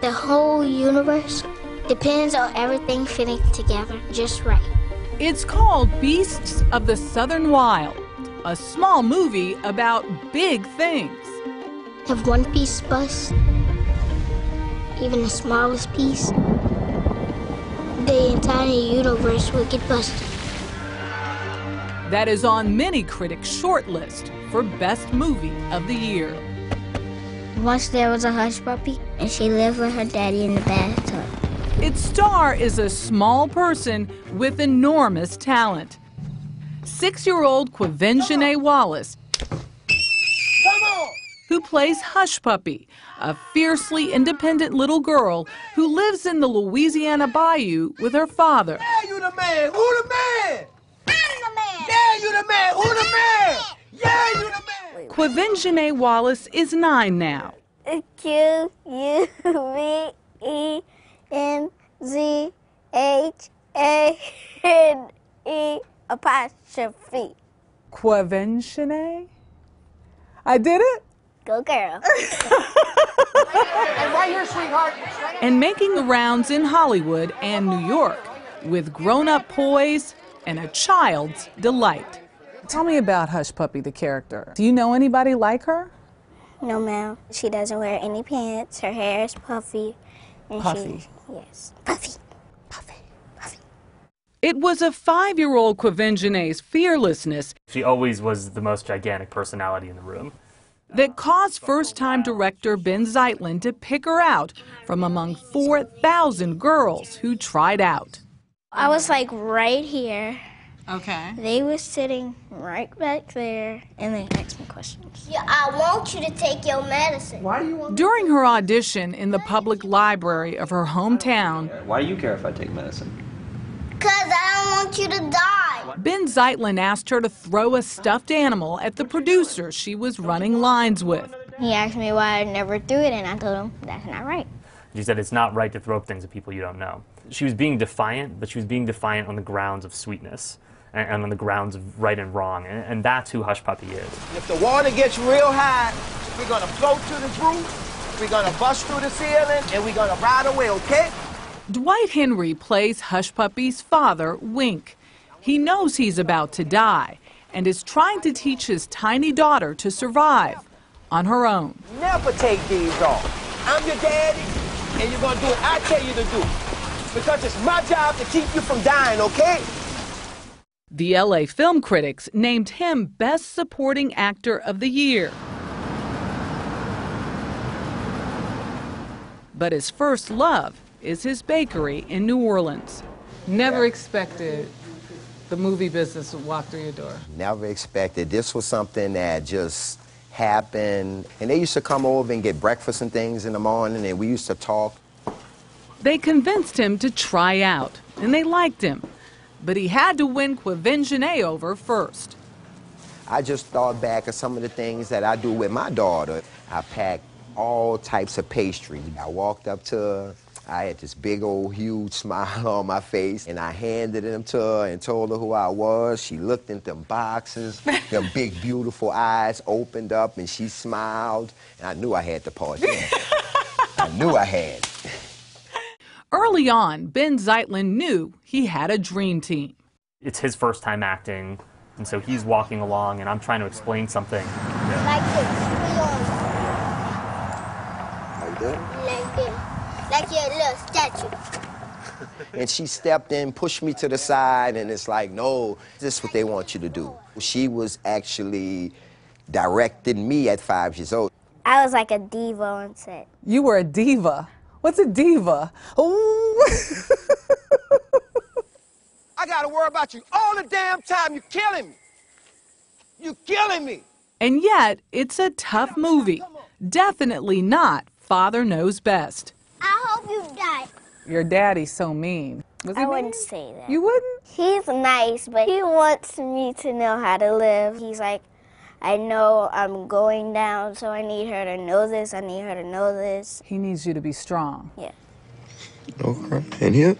The whole universe depends on everything fitting together just right. It's called Beasts of the Southern Wild, a small movie about big things. If one piece busts, even the smallest piece, the entire universe will get busted. That is on many critics' shortlist for Best Movie of the Year. Once there was a hush puppy, and she lived with her daddy in the bathtub. Its star is a small person with enormous talent. 6-year-old Quvenzhane Wallis, who plays Hush Puppy, a fiercely independent little girl who lives in the Louisiana bayou with her father. Yeah, you the man! Who the man? I'm the man! Yeah, you the man! Who the man? Yeah, you the man! Quvenzhane Wallis is 9 now. Quvenzhane. Quvenzhane? I did it? Go girl. And right here, sweetheart. And making the rounds in Hollywood and New York with grown-up poise and a child's delight. Tell me about Hush Puppy, the character. Do you know anybody like her? No, ma'am. She doesn't wear any pants. Her hair is puffy. And Puffy? Yes. Puffy. Puffy. Puffy. It was a 5-year-old Quvenzhane's fearlessness. She always was the most gigantic personality in the room. That caused first-time director Ben Zeitlin to pick her out from among 4,000 girls who tried out. I was like right here. Okay. They were sitting right back there, and they asked me questions. Yeah, I want you to take your medicine. Why do you want? During her audition in the public library of her hometown, Why do you care if I take medicine? Because I don't want you to die. Ben Zeitlin asked her to throw a stuffed animal at the producer she was running lines with. He asked me why I never threw it, and I told him that's not right. She said it's not right to throw things at people you don't know. She was being defiant, but she was being defiant on the grounds of sweetness and on the grounds of right and wrong, and that's who Hush Puppy is. If the water gets real high, we're gonna float to the roof, we're gonna bust through the ceiling, and we're gonna ride away, okay? Dwight Henry plays Hush Puppy's father, Wink. He knows he's about to die and is trying to teach his tiny daughter to survive on her own. Never take these off. I'm your daddy, and you're gonna do what I tell you to do. Because it's my job to keep you from dying, okay? The LA Film Critics named him Best Supporting Actor of the Year. But his first love is his bakery in New Orleans. Never expected the movie business would walk through your door. Never expected. This was something that just happened. And they used to come over and get breakfast and things in the morning, and we used to talk. They convinced him to try out, and they liked him. But he had to win Quvenzhane over first. I just thought back of some of the things that I do with my daughter. I packed all types of pastry. I walked up to her. I had this big old huge smile on my face, and I handed them to her and told her who I was. She looked at them boxes, them big beautiful eyes opened up, and she smiled, and I knew I had the part. I knew I had. Early on, Ben Zeitlin knew he had a dream team. It's his first time acting, and so he's walking along, and I'm trying to explain something. Like this. Like that? Like this. Like your little statue. And she stepped in, pushed me to the side, and it's like, no, this is what they want you to do. She was actually directing me at 5 years old. I was like a diva on set. You were a diva. What's a diva? Ooh. I gotta worry about you all the damn time. You're killing me. You're killing me. And yet, it's a tough movie. Definitely not Father Knows Best. I hope you die. Your daddy's so mean. Was he I mean? wouldn't say that. You wouldn't? He's nice, but he wants me to know how to live. He's like, I know I'm going down, so I need her to know this. I need her to know this. He needs you to be strong. Yeah. Okay. And here?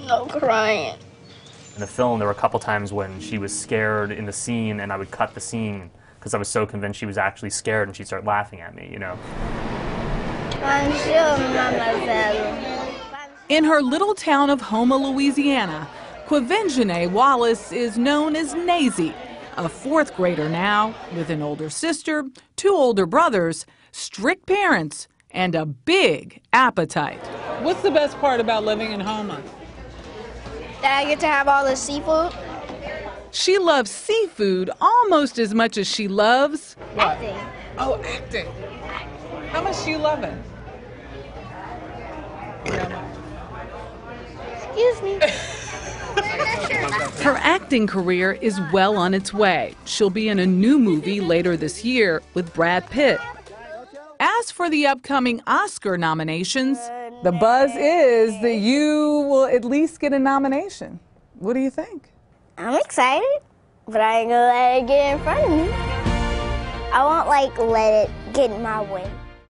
No crying. In the film, there were a couple times when she was scared in the scene, and I would cut the scene because I was so convinced she was actually scared, and she'd start laughing at me, you know. Bonjour, mademoiselle. In her little town of Houma, Louisiana, Quvenzhane Wallis is known as Nazy, a fourth grader now, with an older sister, 2 older brothers, strict parents, and a big appetite. What's the best part about living in Houma? That I get to have all the seafood. She loves seafood almost as much as she loves Acting. Oh, acting. How much do you love it? Excuse me. Her acting career is well on its way. She'll be in a new movie later this year with Brad Pitt. As for the upcoming Oscar nominations, the buzz is that you will at least get a nomination. What do you think? I'm excited, but I ain't gonna let it get in front of me. I won't let it get in my way.